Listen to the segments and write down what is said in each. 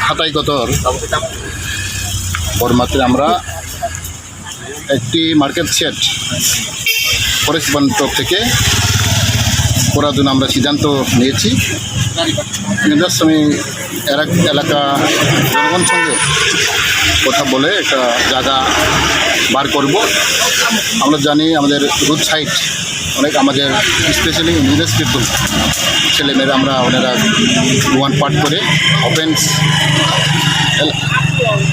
হাতাই কতর বড়মাত্রে আমরা একটি market set forest বন থেকে করার জন্য আমরা সিদ্ধান্ত নিয়েছি। জাস্ট আমি এলাকা জনগণ সঙ্গে কথা বলে একটা জায়গা বার করব। আমরা জানি আমাদের রোড সাইড অনেক আমাদের স্পেশালি ইংলিশ পিপল ছেলেমেয়েরা আমরা ওনারা ওয়ান পার্ট করে ওপেন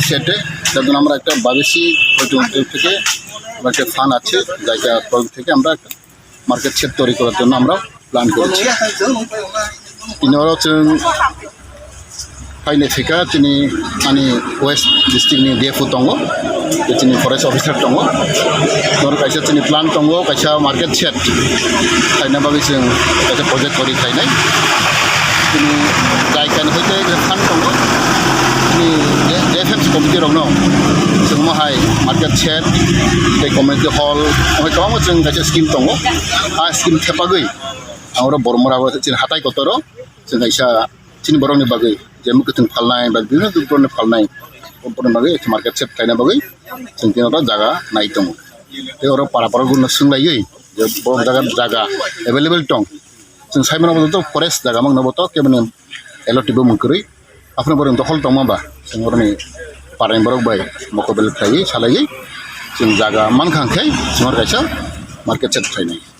সেটে তার জন্য আমরা একটা বাবেসি থেকে আমরা একটা ফান আছে জায়গা থেকে আমরা একটা মার্কেট সেট তৈরি করার জন্য আমরা প্ল্যান করেছি। ইনারা फाइने थेका तिनी आनी वेस्ट डिस्ट्रिक्ट नि देफु दंगो तिनी फरेस्ट अफिसार दंगो नर कायसा तिनी प्लान दंगो कायसा मार्केट सेट थाइना बागै जों कायसा प्रोजेक्ट करि थाइनाय तिनी जायगानि होइते फान दंगो तिनी डिफेन्स कमिटि रंनो जों माहाय मार्केट सेट बे कमिटि हल ओय गोबां जों कायसा स्किम दंगो आ स्किम थेपागै आरो बरमराबो तिनी हाथाय गतरो जों कायसा तिनी बरंनि बागै जेम गोथों फालनाय बा बिभिन्न धरনের फालनाय कम्पानि बागै मार्केट सेट थाइना बागै जों तिनाव जागा नाय दं बे अर पारापारा गुन सोंलायै जे बर जागा अवेलेबल दं जों साइमनाबो फरेस्ट जागा मंगनाबो केबने एलटिबो मंकरै आपन बरं दखल दं माबा जों अरनि पाराय बरक बाय मकबेल थायै सालायै जों जागा मानखांखै जों कायसा मार्केट सेट थाइनाय